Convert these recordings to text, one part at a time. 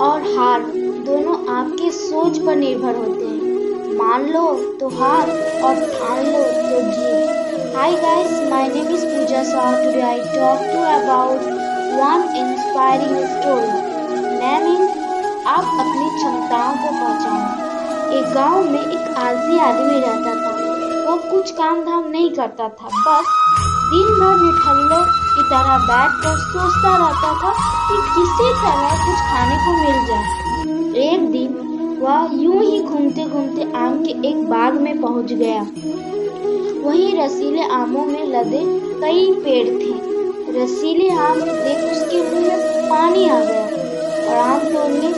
और हार दोनों आपके सोच पर निर्भर होते हैं। मान लो तो हार और ठान लो तो जीत। Hi guys, my name is Pooja Shah. Today I talk to you about one inspiring story. Naming आप अपनी क्षमताओं को पहचानो। एक गांव में एक आलसी आदमी रहता था। वो कुछ काम धाम नहीं करता था, बस दिन भर निठल्ले की तरह बैठकर सोचता रहता था कि किसी तरह कुछ खाने को मिल जाए। एक दिन वह यूं ही घूमते घूमते आम के एक बाग में पहुंच गया। वहीं रसीले आमों में लदे कई पेड़ थे। रसीले आम देख उसके मुंह में पानी आ गया और आम तोड़ने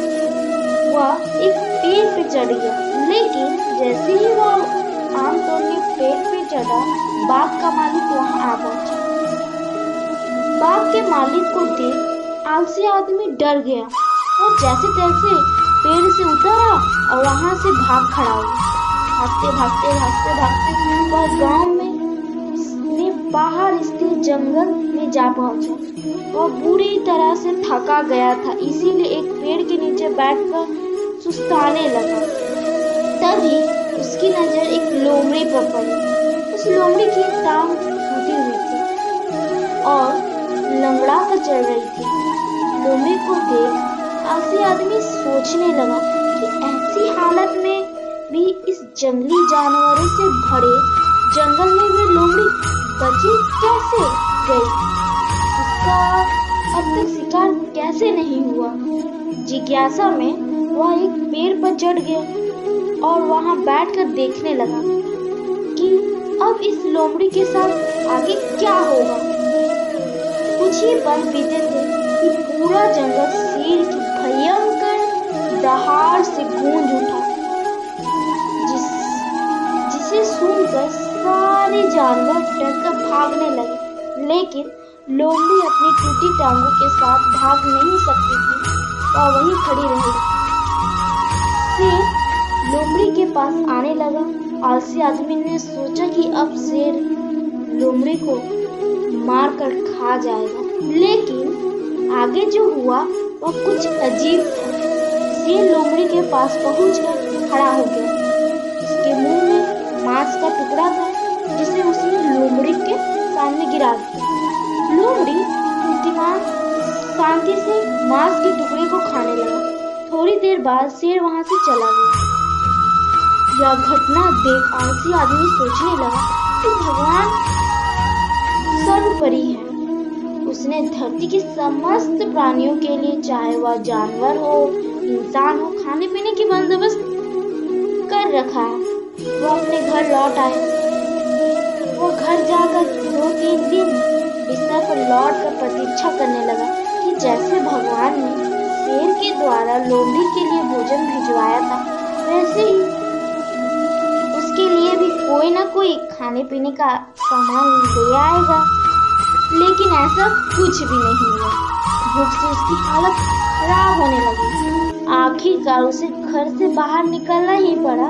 वह एक पेड़ पे चढ़ गया। लेकिन जैसे ही वह आम तोड़ने पेड़ पे चढ़ा, बाग का मालिक वहां आ पहुंचा। बाग के मालिक को देख आलसी आदमी डर गया और जैसे तैसे पेड़ से उतरा और वहां से भाग खड़ा हुआ। भागते भागते वह गांव में बाहर स्थित जंगल में जा पहुंचा। वह बुरी तरह से थका गया था, इसीलिए एक पेड़ के नीचे बैठकर सुस्ताने लगा। तभी उसकी नजर एक लोमड़ी पर पड़ी। उस लोमड़ी की टांग टूटी हुई थी और लंगड़ा कर चल रही थी। लोमड़ी को देख आलसी आदमी सोचने लगा कि ऐसी हालत में भी इस जंगली जानवरों से भरे जंगल में भी लोमड़ी बची कैसे गई, इसका अब तक शिकार कैसे नहीं हुआ। जिज्ञासा में वह एक पेड़ पर चढ़ गया और वहां बैठकर देखने लगा कि अब इस लोमड़ी के साथ आगे क्या होगा। कुछ ही पल बीते थे कि पूरा जंगल शेर की भयंकर दहाड़ से गूंज उठा, जिसे सुनकर सारे जानवर डरकर भागने लगे। लेकिन लोमड़ी अपनी टूटी टांगों के साथ भाग नहीं सकती थी, वह वहीं खड़ी रही। शेर लोमड़ी के पास आने लगा। आलसी आदमी ने सोचा कि अब शेर लोमड़ी को मारकर खा जाएगा, लेकिन आगे जो हुआ वह कुछ अजीब था। शेर लोमड़ी के पास पहुंचकर खड़ा हो गया। उसके मुंह में मांस का टुकड़ा था, जिसे उसने लोमड़ी के सामने गिरा दिया। लोमड़ी बुद्धिमान शांति से मांस के टुकड़े को खाने लगा। थोड़ी देर बाद शेर वहां से चला गया। यह घटना देख आलसी आदमी सोचने लगा कि भगवान सर्वोपरि है। उसने धरती के समस्त प्राणियों के लिए, चाहे वह जानवर हो इंसान हो, खाने पीने की बंदोबस्त कर रखा है। वो अपने घर लौट आए। वो घर जाकर 2-3 दिन बिस्तर पर लौट कर प्रतीक्षा करने लगा कि जैसे भगवान ने शेर के द्वारा लोमड़ी के लिए भोजन भिजवाया था, वैसे ही उसके लिए भी कोई ना कोई खाने पीने का सामान ले आएगा। लेकिन ऐसा कुछ भी नहीं हुआ। भूख से उसकी हालत खराब होने लगी। आखिरकार उसे घर से बाहर निकलना ही पड़ा।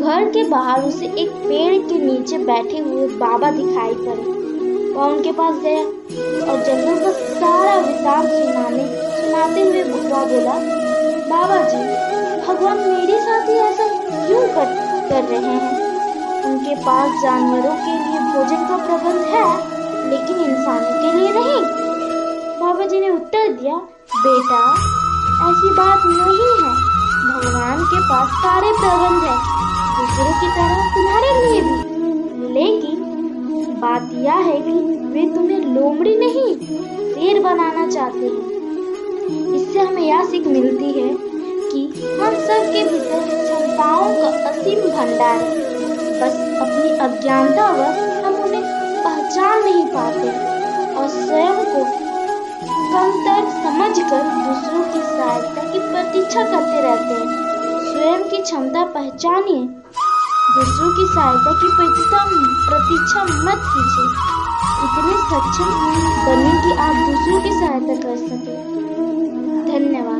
घर के बाहर उसे एक पेड़ के नीचे बैठे हुए बाबा दिखाई पड़े। वह उनके पास गया और जंगल का सारा वृतांत सुनाते हुए वह बोला, बाबा जी, भगवान मेरे साथ ही ऐसा क्यों कर रहे हैं? उनके पास जानवरों के लिए भोजन का प्रबंध है, लेकिन इंसानों के लिए नहीं। बाबा जी ने उत्तर दिया, बेटा, ऐसी बात नहीं है। भगवान के पास सारे प्रबंध है, दूसरों की तरह तुम्हारे लिए भी। लेकिन बात यह है कि वे तुम्हें लोमड़ी नहीं, शेर बनाना चाहते हैं। इससे हमें यह सीख मिलती है कि हम सब के भीतर क्षमताओं का असीम भंडार है, बस अपनी अज्ञानतावश हम उन्हें पहचान नहीं पाते और स्वयं को कमतर समझकर दूसरों की सहायता की प्रतीक्षा करते रहते हैं। स्वयं की क्षमता पहचानिए, दूसरों की सहायता की प्रतीक्षा मत कीजिए। इतने सक्षम बनिए कि आप दूसरों की सहायता कर सकें। धन्यवाद।